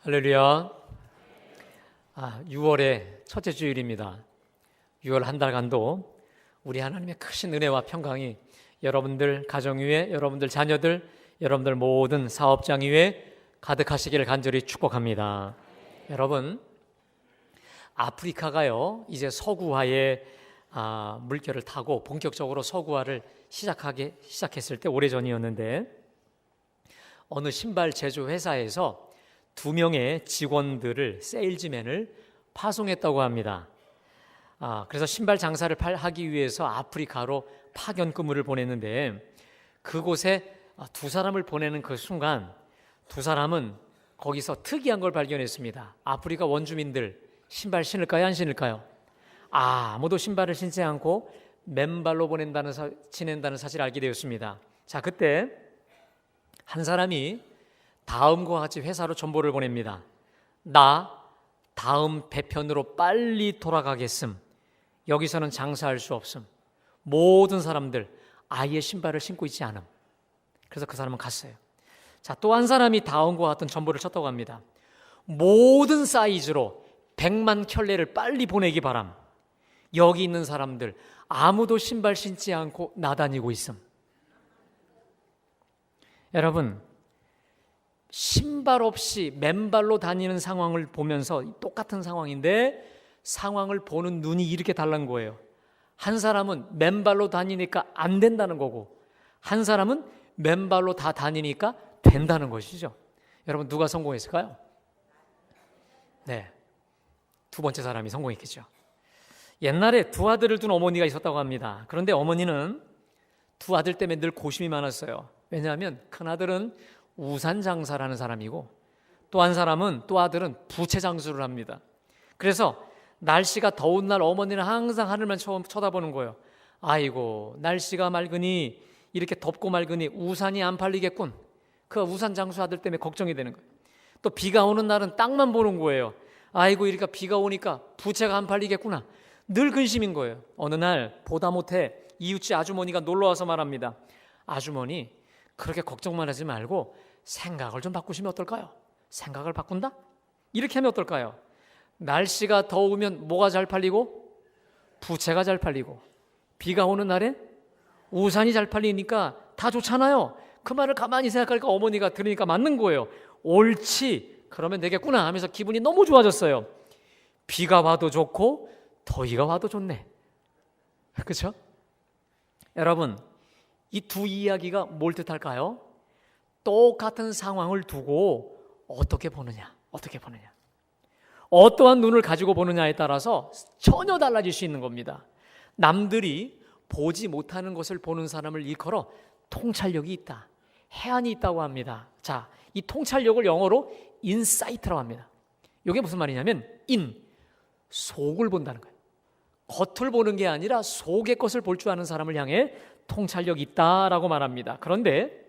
할렐루야. 6월의 첫째 주일입니다. 6월 한 달간도 우리 하나님의 크신 은혜와 평강이 여러분들 가정 위에, 여러분들 자녀들, 여러분들 모든 사업장 위에 가득하시기를 간절히 축복합니다. 여러분, 아프리카가요 이제 서구화의 물결을 타고 본격적으로 서구화를 시작했을 때 오래전이었는데, 어느 신발 제조 회사에서 2명의 직원들을, 세일즈맨을 파송했다고 합니다. 그래서 신발 장사를 하기 위해서 아프리카로 파견 근무를 보냈는데, 그곳에 2사람을 보내는 그 순간 2사람은 거기서 특이한 걸 발견했습니다. 아프리카 원주민들 신발 신을까요, 안 신을까요? 아무도 신발을 신지 않고 맨발로 지낸다는 사실을 알게 되었습니다. 자, 그때 한 사람이 다음과 같이 회사로 전보를 보냅니다. 나 다음 배편으로 빨리 돌아가겠음. 여기서는 장사할 수 없음. 모든 사람들 아예 신발을 신고 있지 않음. 그래서 그 사람은 갔어요. 자, 또 한 사람이 다음과 같은 전보를 쳤다고 합니다. 모든 사이즈로 100만 켤레를 빨리 보내기 바람. 여기 있는 사람들 아무도 신발 신지 않고 나다니고 있음. 여러분, 신발 없이 맨발로 다니는 상황을 보면서 똑같은 상황인데 상황을 보는 눈이 이렇게 다른 거예요. 한 사람은 맨발로 다니니까 안 된다는 거고, 한 사람은 맨발로 다 다니니까 된다는 것이죠. 여러분, 누가 성공했을까요? 네, 두 번째 사람이 성공했겠죠. 옛날에 2 아들을 둔 어머니가 있었다고 합니다. 그런데 어머니는 2 아들 때문에 늘 고심이 많았어요. 왜냐하면 큰 아들은 우산 장사를 하는 사람이고, 또 한 사람은, 또 아들은 부채 장수를 합니다. 그래서 날씨가 더운 날 어머니는 항상 하늘만 쳐다보는 거예요. 아이고, 날씨가 맑으니, 이렇게 덥고 맑으니 우산이 안 팔리겠군. 그 우산 장수 아들 때문에 걱정이 되는 거예요. 또 비가 오는 날은 땅만 보는 거예요. 아이고, 이렇게 비가 오니까 부채가 안 팔리겠구나. 늘 근심인 거예요. 어느 날 보다 못해 이웃집 아주머니가 놀러와서 말합니다. 아주머니, 그렇게 걱정만 하지 말고 생각을 좀 바꾸시면 어떨까요? 생각을 바꾼다? 이렇게 하면 어떨까요? 날씨가 더우면 뭐가 잘 팔리고? 부채가 잘 팔리고, 비가 오는 날엔 우산이 잘 팔리니까 다 좋잖아요. 그 말을 가만히 생각하니까 어머니가 들으니까 맞는 거예요. 옳지, 그러면 되겠구나 하면서 기분이 너무 좋아졌어요. 비가 와도 좋고 더위가 와도 좋네. 그렇죠? 여러분, 이 2 이야기가 뭘 뜻할까요? 똑같은 상황을 두고 어떻게 보느냐, 어떠한 눈을 가지고 보느냐에 따라서 전혀 달라질 수 있는 겁니다. 남들이 보지 못하는 것을 보는 사람을 일컬어 통찰력이 있다, 해안이 있다고 합니다. 자, 이 통찰력을 영어로 인사이트라고 합니다. 이게 무슨 말이냐면, 속을 본다는 거예요. 겉을 보는 게 아니라 속의 것을 볼 줄 아는 사람을 향해 통찰력이 있다라고 말합니다. 그런데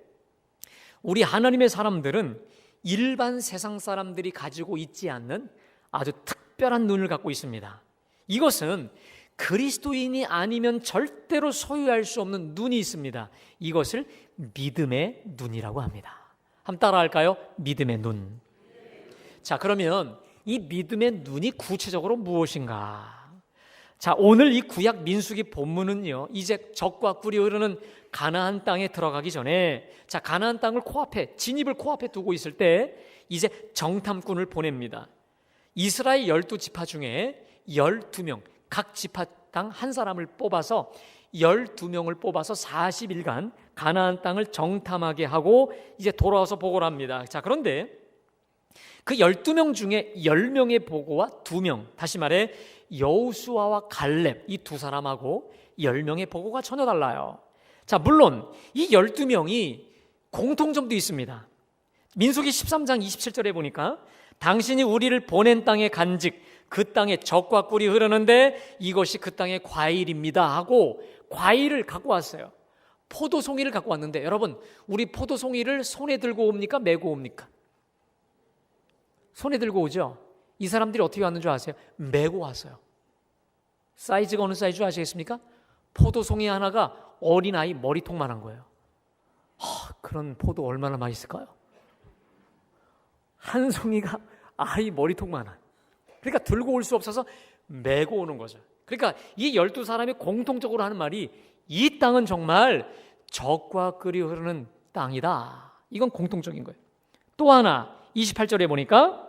우리 하나님의 사람들은 일반 세상 사람들이 가지고 있지 않는 아주 특별한 눈을 갖고 있습니다. 이것은 그리스도인이 아니면 절대로 소유할 수 없는 눈이 있습니다. 이것을 믿음의 눈이라고 합니다. 한번 따라 할까요? 믿음의 눈. 자, 그러면 이 믿음의 눈이 구체적으로 무엇인가? 자, 오늘 이 구약 민수기 본문은요, 이제 적과 꿀이 흐르는 가나안 땅에 들어가기 전에, 자, 가나안 땅을 진입을 코앞에 두고 있을 때 이제 정탐꾼을 보냅니다. 이스라엘 12지파 중에 12명, 각 지파당 한 사람을 뽑아서 12명을 뽑아서 40일간 가나안 땅을 정탐하게 하고 이제 돌아와서 보고를 합니다. 자, 그런데 그 12명 중에 10명의 보고와 2명, 다시 말해 여호수아와 갈렙, 이 2사람하고 10명의 보고가 전혀 달라요. 자, 물론 이 12명이 공통점도 있습니다. 민수기 13장 27절에 보니까 당신이 우리를 보낸 땅에 간직, 그 땅에 젖과 꿀이 흐르는데 이것이 그 땅의 과일입니다 하고 과일을 갖고 왔어요. 포도송이를 갖고 왔는데, 여러분, 우리 포도송이를 손에 들고 옵니까, 메고 옵니까? 손에 들고 오죠. 이 사람들이 어떻게 왔는 줄 아세요? 메고 왔어요. 사이즈가 어느 사이즈 아시겠습니까? 포도송이 하나가 어린아이 머리통만한 거예요. 그런 포도 얼마나 맛있을까요? 한 송이가 아이 머리통만한. 그러니까 들고 올 수 없어서 메고 오는 거죠. 그러니까 이 12사람이 공통적으로 하는 말이 이 땅은 정말 젖과 꿀이 흐르는 땅이다. 이건 공통적인 거예요. 또 하나 28절에 보니까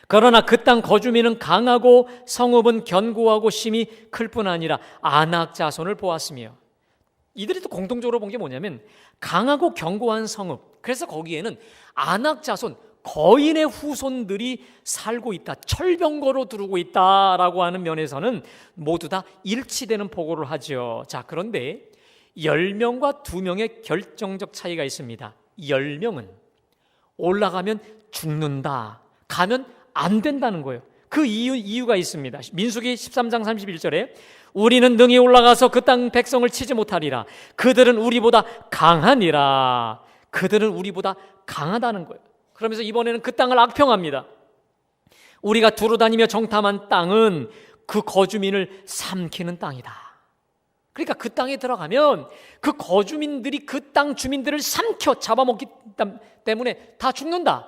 그러나 그 땅 거주민은 강하고 성읍은 견고하고 심히 클 뿐 아니라 아낙 자손을 보았으며, 이들이 또 공통적으로 본 게 뭐냐면 강하고 견고한 성읍, 그래서 거기에는 아낙 자손, 거인의 후손들이 살고 있다, 철병거로 두르고 있다라고 하는 면에서는 모두 다 일치되는 보고를 하죠. 자, 그런데 10명과 2명의 결정적 차이가 있습니다. 10명은 올라가면 죽는다, 가면 안 된다는 거예요. 그 이유가 있습니다. 민수기 13장 31절에 우리는 능히 올라가서 그 땅 백성을 치지 못하리라. 그들은 우리보다 강하니라. 그들은 우리보다 강하다는 거예요. 그러면서 이번에는 그 땅을 악평합니다. 우리가 두루 다니며 정탐한 땅은 그 거주민을 삼키는 땅이다. 그러니까 그 땅에 들어가면 그 거주민들이 그 땅 주민들을 삼켜 잡아먹기 때문에 다 죽는다.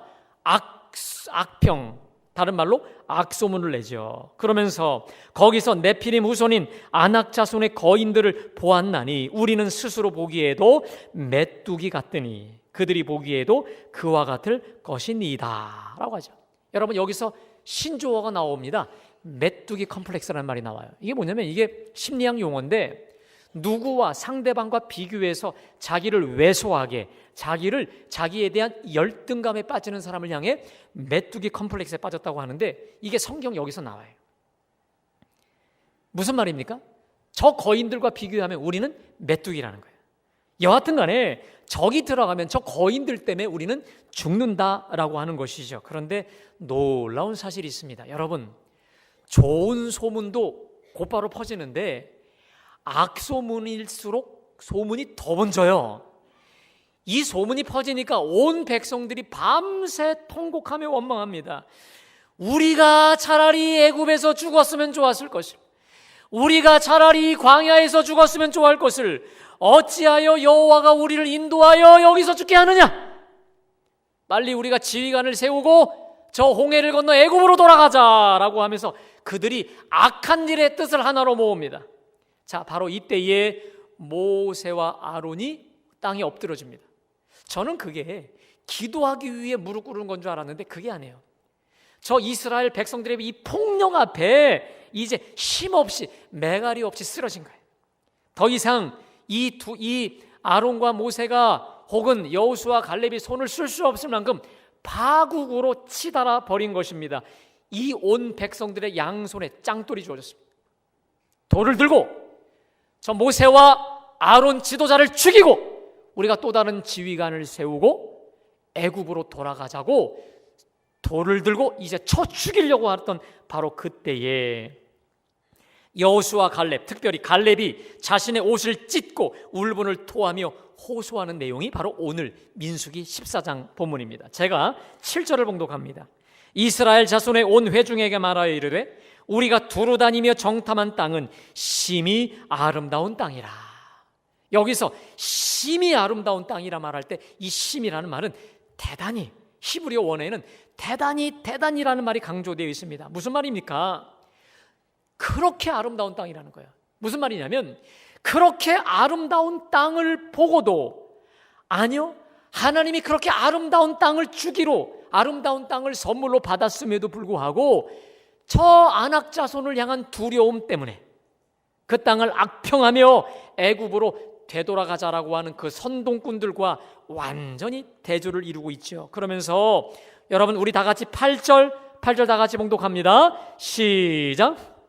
악평, 다른 말로 악소문을 내죠. 그러면서 거기서 네피림 후손인 아낙 자손의 거인들을 보았나니 우리는 스스로 보기에도 메뚜기 같더니 그들이 보기에도 그와 같을 것이니이다 라고 하죠. 여러분, 여기서 신조어가 나옵니다. 메뚜기 컴플렉스라는 말이 나와요. 이게 뭐냐면 이게 심리학 용어인데 누구와 상대방과 비교해서 자기를 왜소하게, 자기에 대한 열등감에 빠지는 사람을 향해 메뚜기 컴플렉스에 빠졌다고 하는데, 이게 성경 여기서 나와요. 무슨 말입니까? 저 거인들과 비교하면 우리는 메뚜기라는 거예요. 여하튼 간에 저기 들어가면 저 거인들 때문에 우리는 죽는다라고 하는 것이죠. 그런데 놀라운 사실이 있습니다. 여러분, 좋은 소문도 곧바로 퍼지는데 악소문일수록 소문이 더 번져요. 이 소문이 퍼지니까 온 백성들이 밤새 통곡하며 원망합니다. 우리가 차라리 애굽에서 죽었으면 좋았을 것을, 우리가 차라리 광야에서 죽었으면 좋을 것을 어찌하여 여호와가 우리를 인도하여 여기서 죽게 하느냐? 빨리 우리가 지휘관을 세우고 저 홍해를 건너 애굽으로 돌아가자라고 하면서 그들이 악한 일의 뜻을 하나로 모읍니다. 자, 바로 이때에 모세와 아론이 땅에 엎드려집니다. 저는 그게 기도하기 위해 무릎 꿇은 건 줄 알았는데 그게 아니에요. 저 이스라엘 백성들의 이 폭력 앞에 이제 힘없이, 매갈이 없이 쓰러진 거예요. 더 이상 이 아론과 모세가 혹은 여호수아 갈렙이 손을 쓸 수 없을 만큼 파국으로 치달아 버린 것입니다. 이 온 백성들의 양손에 짱돌이 주어졌습니다. 돌을 들고 저 모세와 아론 지도자를 죽이고 우리가 또 다른 지휘관을 세우고 애굽으로 돌아가자고 돌을 들고 이제 쳐 죽이려고 했던 바로 그때에 여호수아 갈렙, 특별히 갈렙이 자신의 옷을 찢고 울분을 토하며 호소하는 내용이 바로 오늘 민수기 14장 본문입니다. 제가 7절을 봉독합니다. 이스라엘 자손의 온 회중에게 말하여 이르되 우리가 두루 다니며 정탐한 땅은 심히 아름다운 땅이라. 여기서 심히 아름다운 땅이라 말할 때 이 심이라는 말은 대단히, 히브리어 원어에는 대단히라는 말이 강조되어 있습니다. 무슨 말입니까? 그렇게 아름다운 땅이라는 거예요. 무슨 말이냐면 그렇게 아름다운 땅을 보고도, 아니요, 하나님이 그렇게 아름다운 땅을 주기로, 아름다운 땅을 선물로 받았음에도 불구하고 저 아낙 자손을 향한 두려움 때문에 그 땅을 악평하며 애굽으로 되돌아가자라고 하는 그 선동꾼들과 완전히 대조를 이루고 있죠. 그러면서 여러분, 우리 다 같이 8절 다 같이 봉독합니다. 시작.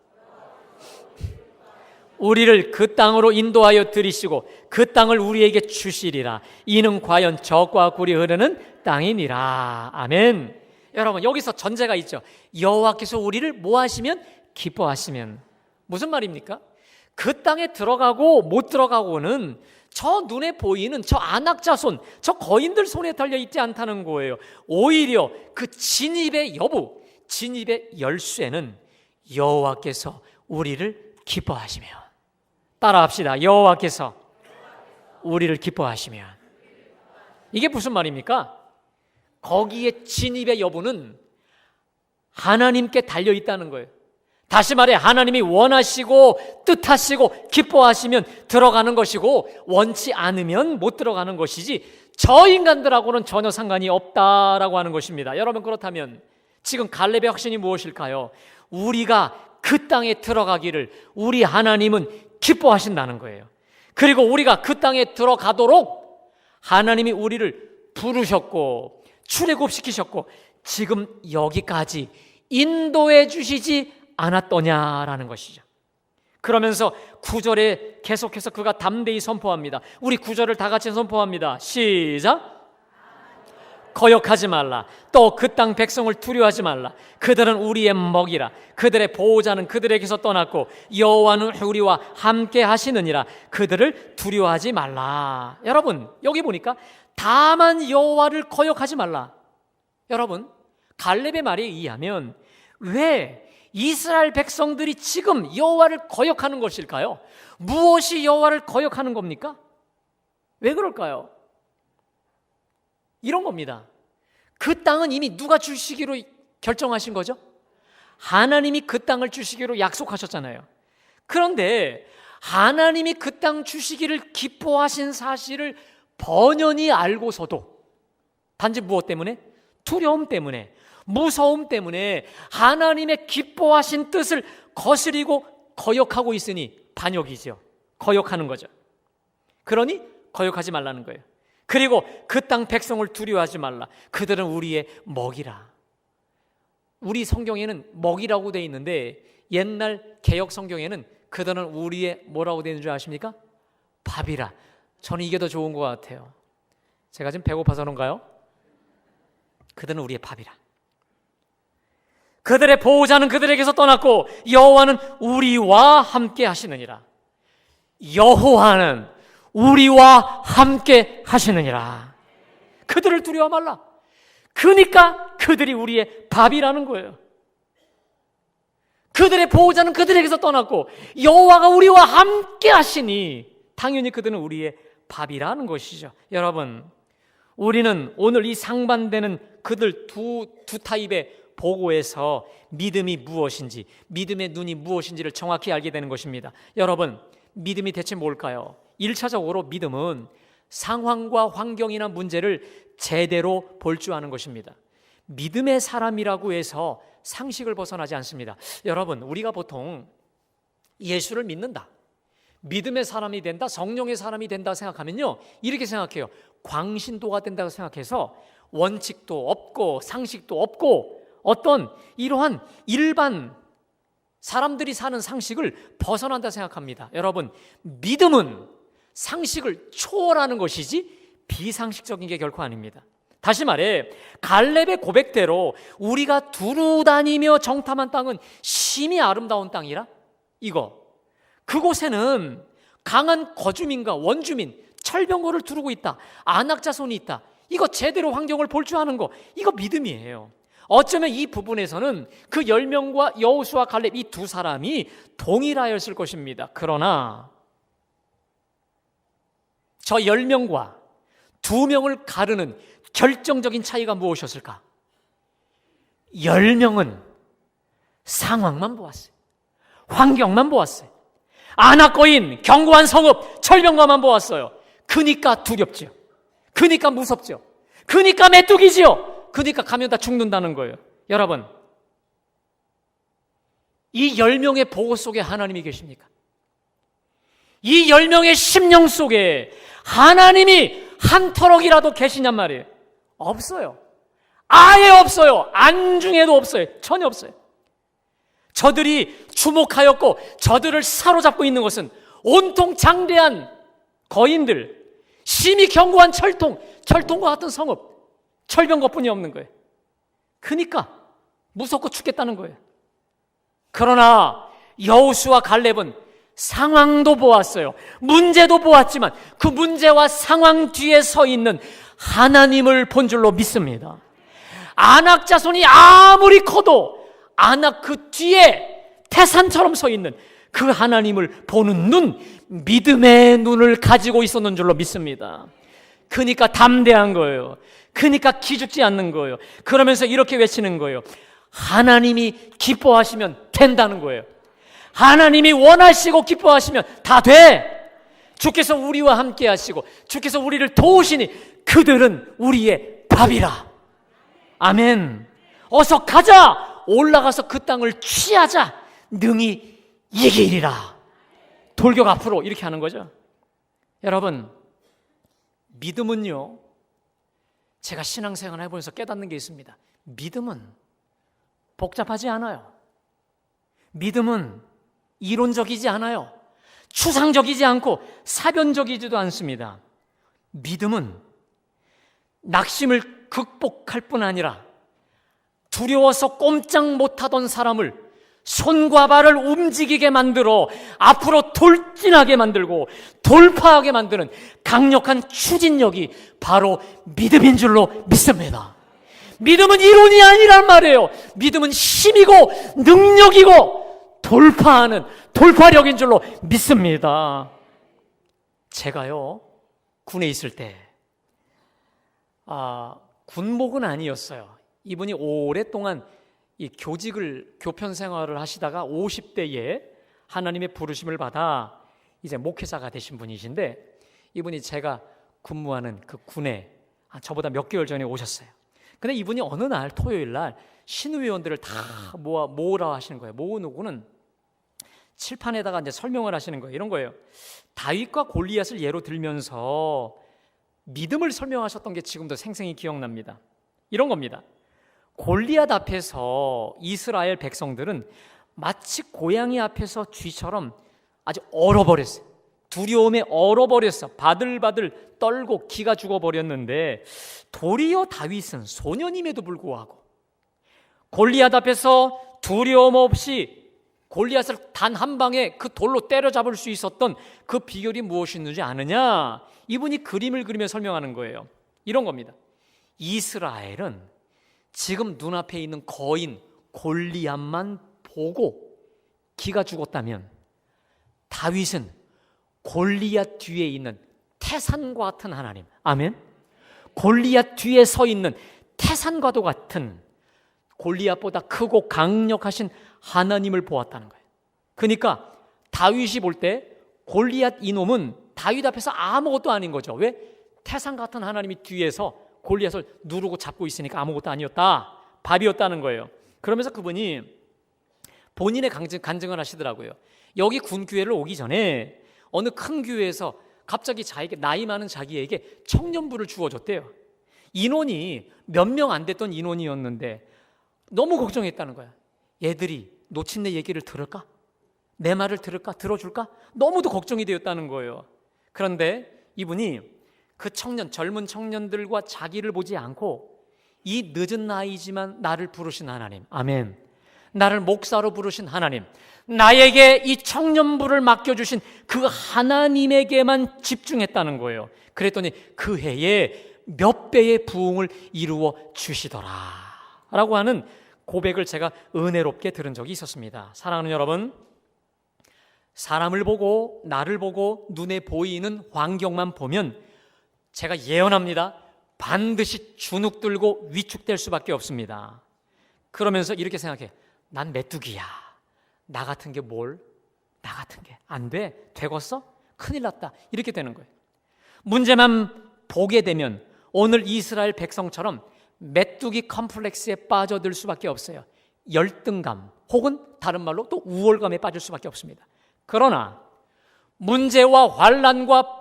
우리를 그 땅으로 인도하여 들이시고 그 땅을 우리에게 주시리라. 이는 과연 젖과 꿀이 흐르는 땅이니라. 아멘. 여러분, 여기서 전제가 있죠. 여호와께서 우리를 뭐 하시면? 기뻐하시면. 무슨 말입니까? 그 땅에 들어가고 못 들어가고는 저 눈에 보이는 저 아낙 자손, 저 거인들 손에 달려 있지 않다는 거예요. 오히려 그 진입의 여부, 진입의 열쇠는 여호와께서 우리를 기뻐하시며. 따라합시다. 여호와께서 우리를 기뻐하시면. 이게 무슨 말입니까? 거기에 진입의 여부는 하나님께 달려 있다는 거예요. 다시 말해 하나님이 원하시고 뜻하시고 기뻐하시면 들어가는 것이고 원치 않으면 못 들어가는 것이지 저 인간들하고는 전혀 상관이 없다라고 하는 것입니다. 여러분, 그렇다면 지금 갈렙의 확신이 무엇일까요? 우리가 그 땅에 들어가기를 우리 하나님은 기뻐하신다는 거예요. 그리고 우리가 그 땅에 들어가도록 하나님이 우리를 부르셨고 출애굽시키셨고 지금 여기까지 인도해 주시지 않았더냐라는 것이죠. 그러면서 9절에 계속해서 그가 담대히 선포합니다. 우리 9절을 다 같이 선포합니다. 시작. 거역하지 말라. 또 그 땅 백성을 두려워하지 말라. 그들은 우리의 먹이라. 그들의 보호자는 그들에게서 떠났고 여호와는 우리와 함께 하시느니라. 그들을 두려워하지 말라. 여러분, 여기 보니까 다만 여호와를 거역하지 말라. 여러분, 갈렙의 말에 의하면 왜 이스라엘 백성들이 지금 여호와를 거역하는 것일까요? 무엇이 여호와를 거역하는 겁니까? 왜 그럴까요? 이런 겁니다. 그 땅은 이미 누가 주시기로 결정하신 거죠? 하나님이 그 땅을 주시기로 약속하셨잖아요. 그런데 하나님이 그 땅 주시기를 기뻐하신 사실을 번연히 알고서도 단지 무엇 때문에? 두려움 때문에, 무서움 때문에 하나님의 기뻐하신 뜻을 거스리고 거역하고 있으니 반역이죠. 거역하는 거죠. 그러니 거역하지 말라는 거예요. 그리고 그 땅 백성을 두려워하지 말라. 그들은 우리의 먹이라. 우리 성경에는 먹이라고 되어 있는데 옛날 개역 성경에는 그들은 우리의 뭐라고 되어 있는 줄 아십니까? 밥이라. 저는 이게 더 좋은 것 같아요. 제가 지금 배고파서 그런가요? 그들은 우리의 밥이라. 그들의 보호자는 그들에게서 떠났고 여호와는 우리와 함께 하시느니라. 여호와는 우리와 함께 하시느니라. 그들을 두려워 말라. 그러니까 그들이 우리의 밥이라는 거예요. 그들의 보호자는 그들에게서 떠났고 여호와가 우리와 함께 하시니 당연히 그들은 우리의 밥이라는 것이죠. 여러분, 우리는 오늘 이 상반되는 그들 두 타입의 보고에서 믿음이 무엇인지, 믿음의 눈이 무엇인지를 정확히 알게 되는 것입니다. 여러분, 믿음이 대체 뭘까요? 1차적으로 믿음은 상황과 환경이나 문제를 제대로 볼 줄 아는 것입니다. 믿음의 사람이라고 해서 상식을 벗어나지 않습니다. 여러분, 우리가 보통 예수를 믿는다, 믿음의 사람이 된다, 성령의 사람이 된다 생각하면요, 이렇게 생각해요. 광신도가 된다고 생각해서 원칙도 없고 상식도 없고 어떤 이러한 일반 사람들이 사는 상식을 벗어난다 생각합니다. 여러분, 믿음은 상식을 초월하는 것이지 비상식적인 게 결코 아닙니다. 다시 말해 갈렙의 고백대로 우리가 두루 다니며 정탐한 땅은 심히 아름다운 땅이라, 이거 그곳에는 강한 거주민과 원주민, 철병거를 두르고 있다, 안악자손이 있다, 이거 제대로 환경을 볼 줄 아는 거, 이거 믿음이에요. 어쩌면 이 부분에서는 그 10명과 여호수아 갈렙 이 두 사람이 동일하였을 것입니다. 그러나 저 10명과 2명을 가르는 결정적인 차이가 무엇이었을까? 10명은 상황만 보았어요. 환경만 보았어요. 안악거인, 견고한 성읍, 철병거만 보았어요. 그러니까 두렵죠. 그러니까 무섭죠. 그러니까 메뚜기지요. 그러니까 가면 다 죽는다는 거예요. 여러분, 이 10명의 보고 속에 하나님이 계십니까? 이 10명의 심령 속에 하나님이 한 터럭이라도 계시냔 말이에요. 없어요. 아예 없어요. 안중에도 없어요. 전혀 없어요. 저들이 주목하였고 저들을 사로잡고 있는 것은 온통 장대한 거인들, 심히 견고한 철통과 같은 성읍, 철병거뿐이 없는 거예요. 그러니까 무섭고 죽겠다는 거예요. 그러나 여호수아 갈렙은 상황도 보았어요. 문제도 보았지만 그 문제와 상황 뒤에 서 있는 하나님을 본 줄로 믿습니다. 안악 자손이 아무리 커도 안악 그 뒤에 태산처럼 서 있는 그 하나님을 보는 눈, 믿음의 눈을 가지고 있었는 줄로 믿습니다. 그러니까 담대한 거예요. 그러니까 기죽지 않는 거예요. 그러면서 이렇게 외치는 거예요. 하나님이 기뻐하시면 된다는 거예요. 하나님이 원하시고 기뻐하시면 다 돼. 주께서 우리와 함께 하시고 주께서 우리를 도우시니 그들은 우리의 밥이라. 아멘. 어서 가자. 올라가서 그 땅을 취하자. 능히 이기리라. 돌격 앞으로 이렇게 하는 거죠. 여러분, 믿음은요, 제가 신앙생활을 해보면서 깨닫는 게 있습니다. 믿음은 복잡하지 않아요. 믿음은 이론적이지 않아요. 추상적이지 않고 사변적이지도 않습니다. 믿음은 낙심을 극복할 뿐 아니라 두려워서 꼼짝 못하던 사람을 손과 발을 움직이게 만들어 앞으로 돌진하게 만들고 돌파하게 만드는 강력한 추진력이 바로 믿음인 줄로 믿습니다. 믿음은 이론이 아니란 말이에요. 믿음은 힘이고 능력이고 돌파하는 돌파력인 줄로 믿습니다. 제가요, 군에 있을 때 군목은 아니었어요. 이분이 오랫동안 이 교편 생활을 하시다가 50대에 하나님의 부르심을 받아 이제 목회자가 되신 분이신데, 이분이 제가 근무하는 그 군에 저보다 몇 개월 전에 오셨어요. 근데 이분이 어느 날 토요일 날 신의원들을 다 모으라 하시는 거예요. 모으고는 칠판에다가 이제 설명을 하시는 거예요. 이런 거예요. 다윗과 골리앗을 예로 들면서 믿음을 설명하셨던 게 지금도 생생히 기억납니다. 이런 겁니다. 골리앗 앞에서 이스라엘 백성들은 마치 고양이 앞에서 쥐처럼 아주 얼어버렸어요. 두려움에 얼어버렸어. 바들바들 떨고 기가 죽어버렸는데, 도리어 다윗은 소년임에도 불구하고 골리앗 앞에서 두려움 없이 골리앗을 단 한 방에 그 돌로 때려잡을 수 있었던 그 비결이 무엇이었는지 아느냐? 이분이 그림을 그리며 설명하는 거예요. 이런 겁니다. 이스라엘은 지금 눈앞에 있는 거인 골리앗만 보고 기가 죽었다면, 다윗은 골리앗 뒤에 있는 태산과 같은 하나님, 아멘? 골리앗 뒤에 서 있는 태산과도 같은 골리앗보다 크고 강력하신 하나님을 보았다는 거예요. 그러니까 다윗이 볼 때 골리앗 이놈은 다윗 앞에서 아무것도 아닌 거죠. 왜? 태산 같은 하나님이 뒤에서 골리앗을 누르고 잡고 있으니까 아무것도 아니었다, 밥이었다는 거예요. 그러면서 그분이 본인의 간증을 하시더라고요. 여기 군교회를 오기 전에 어느 큰 교회에서 갑자기 자기에게, 나이 많은 자기에게 청년부를 주어줬대요. 인원이 몇 명 안 됐던 인원이었는데 너무 걱정했다는 거야. 얘들이 놓친 내 얘기를 들을까? 내 말을 들을까? 들어줄까? 너무도 걱정이 되었다는 거예요. 그런데 이분이 그 젊은 청년들과 자기를 보지 않고 이 늦은 나이지만 나를 부르신 하나님, 아멘, 나를 목사로 부르신 하나님, 나에게 이 청년부를 맡겨주신 그 하나님에게만 집중했다는 거예요. 그랬더니 그 해에 몇 배의 부흥을 이루어 주시더라 라고 하는 고백을 제가 은혜롭게 들은 적이 있었습니다. 사랑하는 여러분, 사람을 보고 나를 보고 눈에 보이는 환경만 보면 제가 예언합니다. 반드시 주눅들고 위축될 수밖에 없습니다. 그러면서 이렇게 생각해. 난 메뚜기야. 나 같은 게 뭘? 나 같은 게 안 돼? 되겠어? 큰일 났다. 이렇게 되는 거예요. 문제만 보게 되면 오늘 이스라엘 백성처럼 메뚜기 컴플렉스에 빠져들 수밖에 없어요. 열등감 혹은 다른 말로 또 우월감에 빠질 수밖에 없습니다. 그러나 문제와 환난과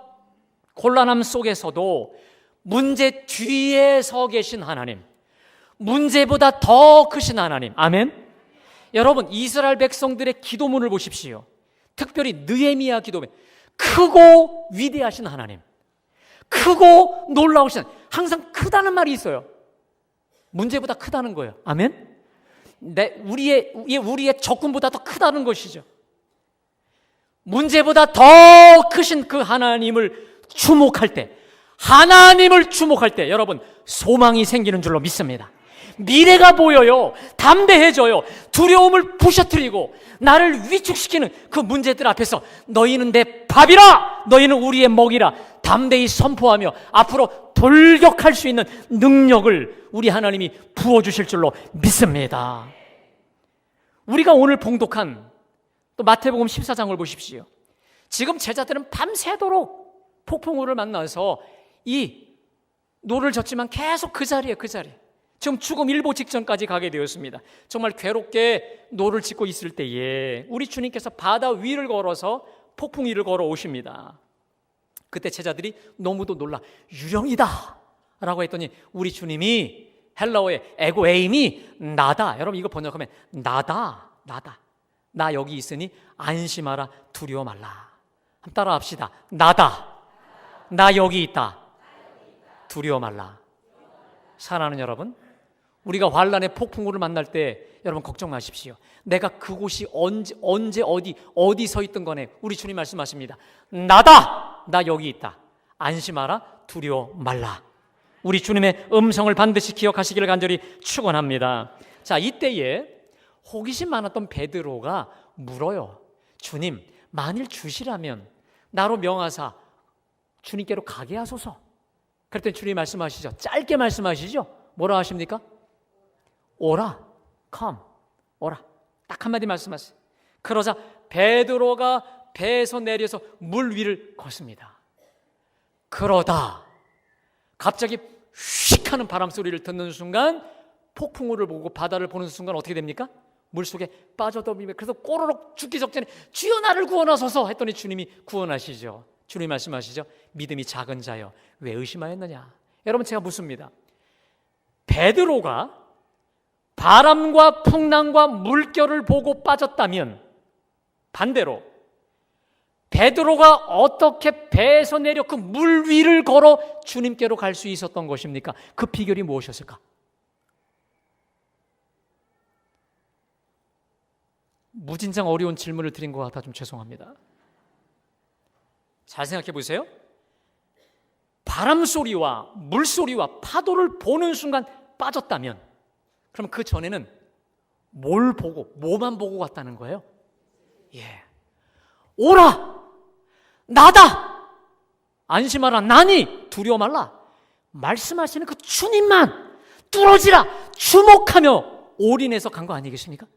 곤란함 속에서도 문제 뒤에 서 계신 하나님, 문제보다 더 크신 하나님, 아멘. 여러분, 이스라엘 백성들의 기도문을 보십시오. 특별히 느헤미야 기도문, 크고 위대하신 하나님, 크고 놀라우신, 항상 크다는 말이 있어요. 문제보다 크다는 거예요. 아멘. 우리의 적군보다 더 크다는 것이죠. 문제보다 더 크신 그 하나님을 주목할 때, 하나님을 주목할 때 여러분 소망이 생기는 줄로 믿습니다. 미래가 보여요. 담대해져요. 두려움을 부셔뜨리고 나를 위축시키는 그 문제들 앞에서 너희는 내 밥이라, 너희는 우리의 먹이라 담대히 선포하며 앞으로 돌격할 수 있는 능력을 우리 하나님이 부어주실 줄로 믿습니다. 우리가 오늘 봉독한 또 마태복음 14장을 보십시오. 지금 제자들은 밤새도록 폭풍우를 만나서 이 노를 젓지만 계속 그 자리에 지금 죽음 일보 직전까지 가게 되었습니다. 정말 괴롭게 노를 젓고 있을 때에 우리 주님께서 바다 위를 걸어서 폭풍 위를 걸어 오십니다. 그때 제자들이 너무도 놀라 유령이다 라고 했더니 우리 주님이 헬라어의 에고에임이 나다. 여러분 이거 번역하면 나다. 나 여기 있으니 안심하라, 두려워 말라. 한번 따라 합시다. 나다. 나 여기 있다. 두려워 말라. 사랑하는 여러분, 우리가 환란의 폭풍우를 만날 때 여러분 걱정 마십시오. 내가 그곳이 언제 어디 서 있던 거네. 우리 주님 말씀하십니다. 나다. 나 여기 있다. 안심하라, 두려워 말라. 우리 주님의 음성을 반드시 기억하시기를 간절히 축원합니다. 자, 이때에 호기심 많았던 베드로가 물어요. 주님, 만일 주시라면 나로 명하사 주님께로 가게 하소서. 그랬더니 주님 말씀하시죠. 짧게 말씀하시죠. 뭐라 하십니까? 오라, come, 오라. 딱 한마디 말씀하세요. 그러자 베드로가 배에서 내려서 물 위를 걷습니다. 그러다 갑자기 휙 하는 바람 소리를 듣는 순간, 폭풍우를 보고 바다를 보는 순간 어떻게 됩니까? 물속에 빠져들며, 그래서 꼬르륵 죽기 직전에 주여 나를 구원하소서 했더니 주님이 구원하시죠. 주님이 말씀하시죠. 믿음이 작은 자여 왜 의심하였느냐. 여러분 제가 묻습니다. 베드로가 바람과 풍랑과 물결을 보고 빠졌다면, 반대로 베드로가 어떻게 배에서 내려 그 물 위를 걸어 주님께로 갈 수 있었던 것입니까? 그 비결이 무엇이었을까? 무진장 어려운 질문을 드린 것 같아 좀 죄송합니다. 잘 생각해 보세요. 바람 소리와 물 소리와 파도를 보는 순간 빠졌다면, 그럼 그 전에는 뭘 보고, 뭐만 보고 갔다는 거예요? 오라! 나다! 안심하라! 나니! 두려워 말라! 말씀하시는 그 주님만 뚫어지라! 주목하며 올인해서 간 거 아니겠습니까?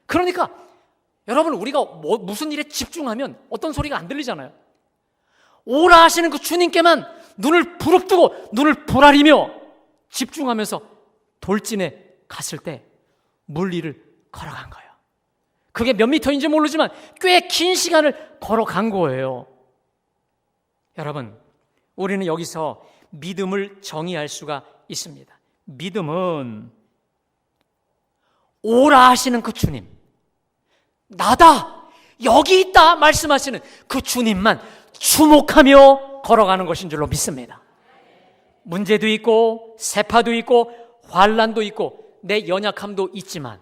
그러니까 여러분, 우리가 무슨 일에 집중하면 어떤 소리가 안 들리잖아요. 오라 하시는 그 주님께만 눈을 부릅뜨고 눈을 부라리며 집중하면서 돌진에 갔을 때 물 위를 걸어간 거예요. 그게 몇 미터인지 모르지만 꽤 긴 시간을 걸어간 거예요. 여러분, 우리는 여기서 믿음을 정의할 수가 있습니다. 믿음은 오라 하시는 그 주님, 나다, 여기 있다 말씀하시는 그 주님만 주목하며 걸어가는 것인 줄로 믿습니다. 문제도 있고 세파도 있고 환난도 있고 내 연약함도 있지만,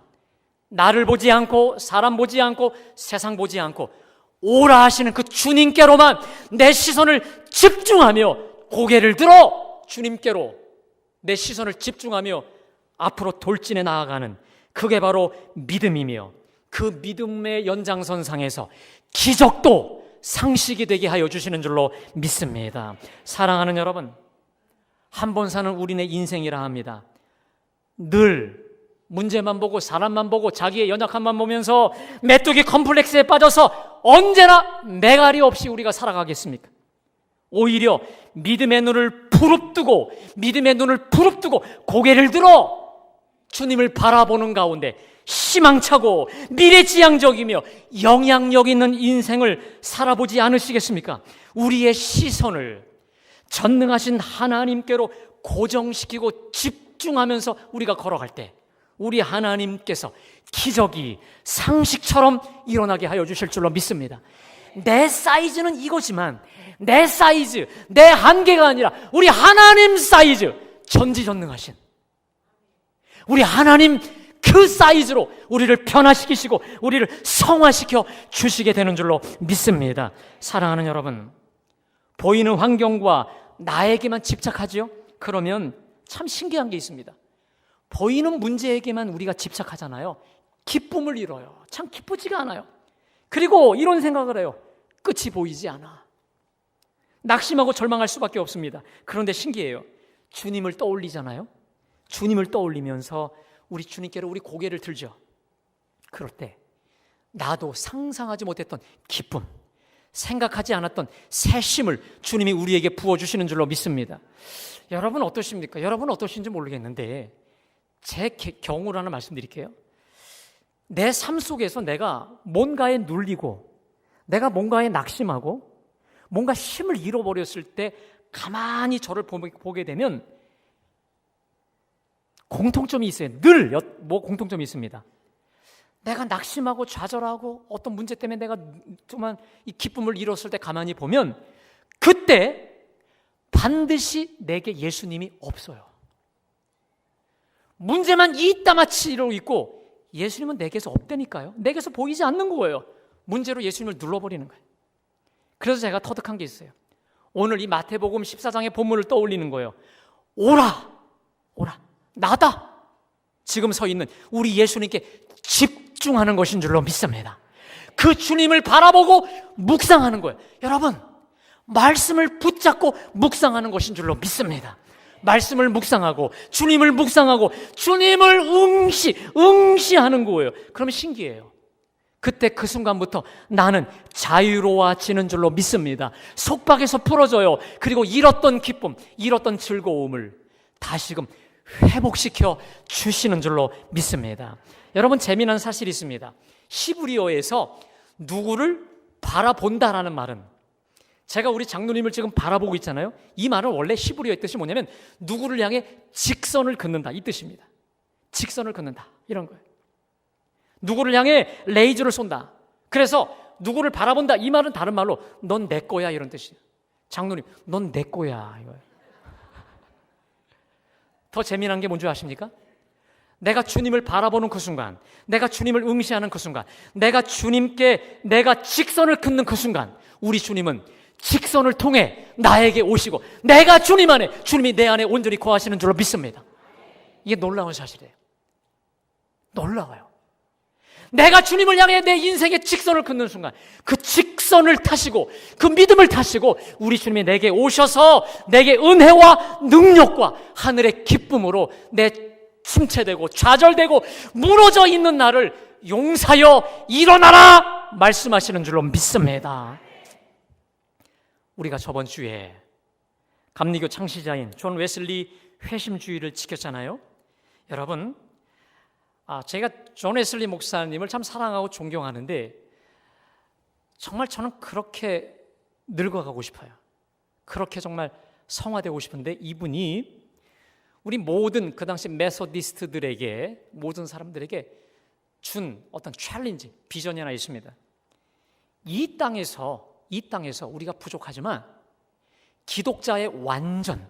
나를 보지 않고 사람 보지 않고 세상 보지 않고 오라 하시는 그 주님께로만 내 시선을 집중하며 고개를 들어 주님께로 내 시선을 집중하며 앞으로 돌진해 나아가는, 그게 바로 믿음이며, 그 믿음의 연장선상에서 기적도 상식이 되게 하여 주시는 줄로 믿습니다. 사랑하는 여러분, 한 번 사는 우리네 인생이라 합니다. 늘 문제만 보고 사람만 보고 자기의 연약함만 보면서 메뚜기 컴플렉스에 빠져서 언제나 매갈이 없이 우리가 살아가겠습니까? 오히려 믿음의 눈을 부릅뜨고 고개를 들어 주님을 바라보는 가운데 희망차고 미래지향적이며 영향력 있는 인생을 살아보지 않으시겠습니까? 우리의 시선을 전능하신 하나님께로 고정시키고 집중하면서 우리가 걸어갈 때 우리 하나님께서 기적이 상식처럼 일어나게 하여 주실 줄로 믿습니다. 내 사이즈는 이거지만 내 사이즈, 내 한계가 아니라 우리 하나님 사이즈, 전지전능하신 우리 하나님 그 사이즈로 우리를 변화시키시고 우리를 성화시켜 주시게 되는 줄로 믿습니다. 사랑하는 여러분, 보이는 환경과 나에게만 집착하지요? 그러면 참 신기한 게 있습니다. 보이는 문제에게만 우리가 집착하잖아요. 기쁨을 잃어요. 참 기쁘지가 않아요. 그리고 이런 생각을 해요. 끝이 보이지 않아. 낙심하고 절망할 수밖에 없습니다. 그런데 신기해요. 주님을 떠올리잖아요. 주님을 떠올리면서 우리 주님께로 우리 고개를 들죠. 그럴 때 나도 상상하지 못했던 기쁨, 생각하지 않았던 새심을 주님이 우리에게 부어주시는 줄로 믿습니다. 여러분 어떠십니까? 여러분 어떠신지 모르겠는데 제 경우를 하나 말씀드릴게요. 내 삶 속에서 내가 뭔가에 눌리고 내가 뭔가에 낙심하고 뭔가 힘을 잃어버렸을 때 가만히 저를 보게 되면 공통점이 있어요. 늘 공통점이 있습니다. 내가 낙심하고 좌절하고 어떤 문제 때문에 내가 정말 이 기쁨을 잃었을 때 가만히 보면 그때 반드시 내게 예수님이 없어요. 문제만 이따마치로 있고 예수님은 내게서 없다니까요. 내게서 보이지 않는 거예요. 문제로 예수님을 눌러버리는 거예요. 그래서 제가 터득한 게 있어요. 오늘 이 마태복음 14장의 본문을 떠올리는 거예요. 오라, 오라, 나다. 지금 서 있는 우리 예수님께 집중하는 것인 줄로 믿습니다. 그 주님을 바라보고 묵상하는 거예요. 여러분, 말씀을 붙잡고 묵상하는 것인 줄로 믿습니다. 말씀을 묵상하고 주님을 묵상하고 주님을 응시하는 거예요. 그러면 신기해요. 그때 그 순간부터 나는 자유로워지는 줄로 믿습니다. 속박에서 풀어져요. 그리고 잃었던 기쁨, 잃었던 즐거움을 다시금 회복시켜 주시는 줄로 믿습니다. 여러분, 재미난 사실이 있습니다. 히브리어에서 누구를 바라본다라는 말은, 제가 우리 장로님을 지금 바라보고 있잖아요. 이 말은 원래 히브리어의 뜻이 뭐냐면 누구를 향해 직선을 긋는다, 이 뜻입니다. 직선을 긋는다, 이런 거예요. 누구를 향해 레이저를 쏜다. 그래서 누구를 바라본다, 이 말은 다른 말로 넌 내 거야, 이런 뜻이에요. 장로님, 넌 내 거야, 이거예요. 더 재미난 게 뭔지 아십니까? 내가 주님을 바라보는 그 순간, 내가 주님을 응시하는 그 순간, 내가 주님께 내가 직선을 긋는 그 순간, 우리 주님은 직선을 통해 나에게 오시고 내가 주님 안에, 주님이 내 안에 온전히 거하시는 줄로 믿습니다. 이게 놀라운 사실이에요. 놀라워요. 내가 주님을 향해 내 인생의 직선을 긋는 순간 그 직선을 타시고 그 믿음을 타시고 우리 주님이 내게 오셔서 내게 은혜와 능력과 하늘의 기쁨으로 내 침체되고 좌절되고 무너져 있는 나를 용사여 일어나라 말씀하시는 줄로 믿습니다. 우리가 저번 주에 감리교 창시자인 존 웨슬리 회심주의를 지켰잖아요. 여러분, 제가 존 웨슬리 목사님을 참 사랑하고 존경하는데 정말 저는 그렇게 늙어가고 싶어요. 그렇게 정말 성화되고 싶은데 이분이 우리 모든 그 당시 메소디스트들에게, 모든 사람들에게 준 어떤 챌린지, 비전이 하나 있습니다. 이 땅에서 우리가 부족하지만 기독자의 완전,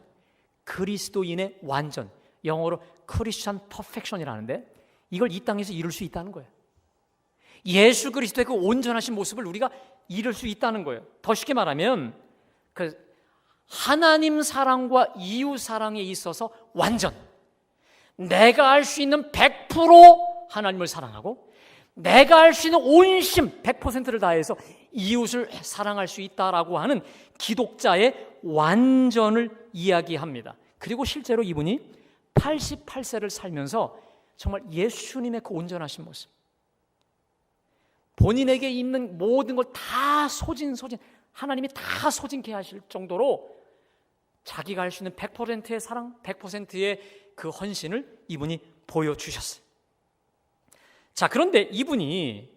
그리스도인의 완전, 영어로 크리스천 퍼펙션이라는데 이걸 이 땅에서 이룰 수 있다는 거예요. 예수 그리스도의 그 온전하신 모습을 우리가 이룰 수 있다는 거예요. 더 쉽게 말하면 그 하나님 사랑과 이웃 사랑에 있어서 완전, 내가 할 수 있는 100% 하나님을 사랑하고 내가 할 수 있는 온심 100%를 다해서 이웃을 사랑할 수 있다라고 하는 기독자의 완전을 이야기합니다. 그리고 실제로 이분이 88세를 살면서 정말 예수님의 그 온전하신 모습, 본인에게 있는 모든 걸 다 소진 하나님이 다 소진케 하실 정도로 자기가 할 수 있는 100%의 사랑, 100%의 그 헌신을 이분이 보여주셨어요. 자, 그런데 이분이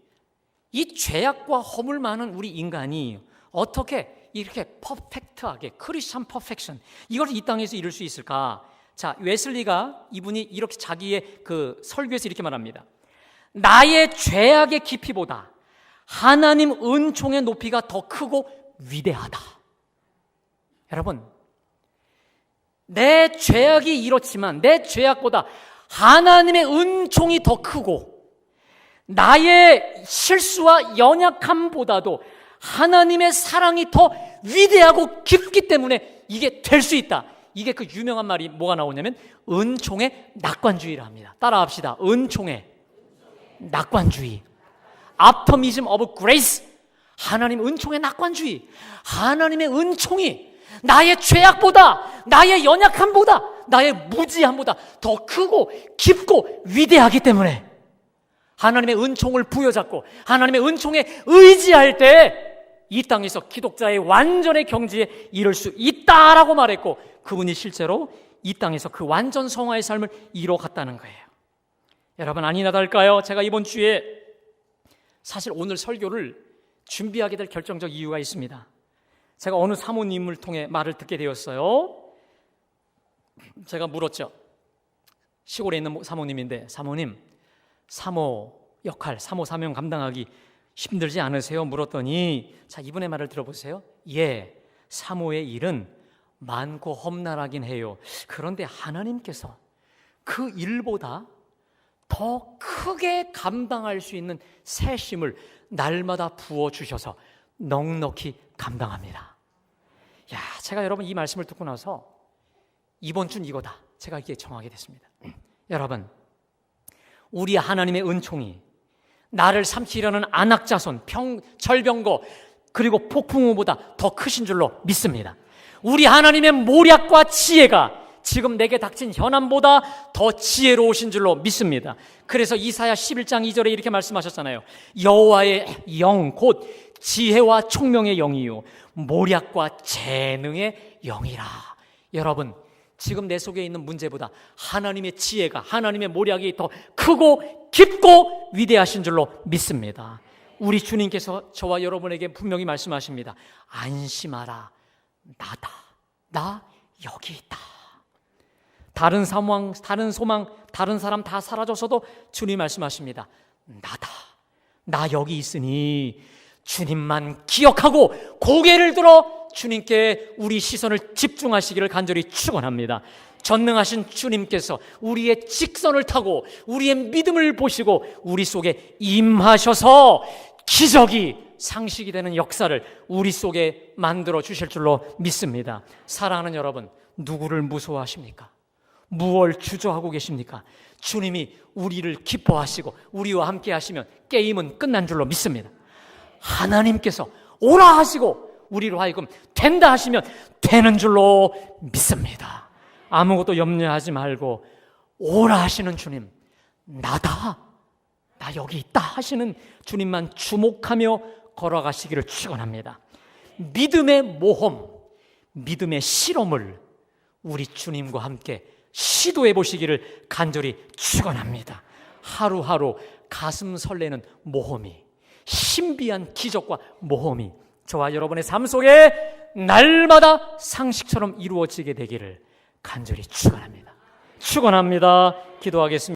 이 죄악과 허물 많은 우리 인간이 어떻게 이렇게 퍼펙트하게 크리스천 퍼펙션 이걸 이 땅에서 이룰 수 있을까? 자, 웨슬리가 이분이 이렇게 자기의 그 설교에서 이렇게 말합니다. 나의 죄악의 깊이보다 하나님 은총의 높이가 더 크고 위대하다. 여러분, 내 죄악이 이렇지만 내 죄악보다 하나님의 은총이 더 크고 나의 실수와 연약함보다도 하나님의 사랑이 더 위대하고 깊기 때문에 이게 될 수 있다. 이게 그 유명한 말이 뭐가 나오냐면 은총의 낙관주의라 합니다. 따라합시다. 은총의 낙관주의. optimism of grace. 하나님 은총의 낙관주의. 하나님의 은총이 나의 죄악보다, 나의 연약함보다, 나의 무지함보다 더 크고 깊고 위대하기 때문에 하나님의 은총을 부여잡고 하나님의 은총에 의지할 때 이 땅에서 기독자의 완전의 경지에 이를 수 있다라고 말했고, 그분이 실제로 이 땅에서 그 완전 성화의 삶을 이뤄갔다는 거예요. 여러분, 아니나 다를까요? 제가 이번 주에 사실 오늘 설교를 준비하게 될 결정적 이유가 있습니다. 제가 어느 사모님을 통해 말을 듣게 되었어요. 제가 물었죠. 시골에 있는 사모님인데, 사모님, 사모 역할, 사모 사명 감당하기 힘들지 않으세요? 물었더니, 자, 이분의 말을 들어보세요. 예, 사모의 일은 많고 험난하긴 해요. 그런데 하나님께서 그 일보다 더 크게 감당할 수 있는 세심을 날마다 부어주셔서 넉넉히 감당합니다. 야, 제가 여러분 이 말씀을 듣고 나서 이번 주는 이거다, 제가 이게 정하게 됐습니다. 여러분, 우리 하나님의 은총이 나를 삼키려는 안악자손, 절병거, 그리고 폭풍우보다 더 크신 줄로 믿습니다. 우리 하나님의 모략과 지혜가 지금 내게 닥친 현안보다 더 지혜로우신 줄로 믿습니다. 그래서 이사야 11장 2절에 이렇게 말씀하셨잖아요. 여호와의 영, 곧 지혜와 총명의 영이요 모략과 재능의 영이라. 여러분, 지금 내 속에 있는 문제보다 하나님의 지혜가, 하나님의 모략이 더 크고 깊고 위대하신 줄로 믿습니다. 우리 주님께서 저와 여러분에게 분명히 말씀하십니다. 안심하라, 나다, 나 여기 있다. 다른 상황, 다른 소망, 다른 사람 다 사라졌어도 주님 말씀하십니다. 나다, 나 여기 있으니 주님만 기억하고 고개를 들어 주님께 우리 시선을 집중하시기를 간절히 축원합니다. 전능하신 주님께서 우리의 직선을 타고 우리의 믿음을 보시고 우리 속에 임하셔서 기적이 상식이 되는 역사를 우리 속에 만들어 주실 줄로 믿습니다. 사랑하는 여러분, 누구를 무서워하십니까? 무엇을 주저하고 계십니까? 주님이 우리를 기뻐하시고 우리와 함께 하시면 게임은 끝난 줄로 믿습니다. 하나님께서 오라 하시고 우리로 하여금 된다 하시면 되는 줄로 믿습니다. 아무것도 염려하지 말고 오라 하시는 주님, 나다, 나 여기 있다 하시는 주님만 주목하며 걸어가시기를 축원합니다. 믿음의 모험, 믿음의 실험을 우리 주님과 함께 시도해 보시기를 간절히 축원합니다. 하루하루 가슴 설레는 모험이, 신비한 기적과 모험이 저와 여러분의 삶 속에 날마다 상식처럼 이루어지게 되기를 간절히 축원합니다. 축원합니다. 기도하겠습니다.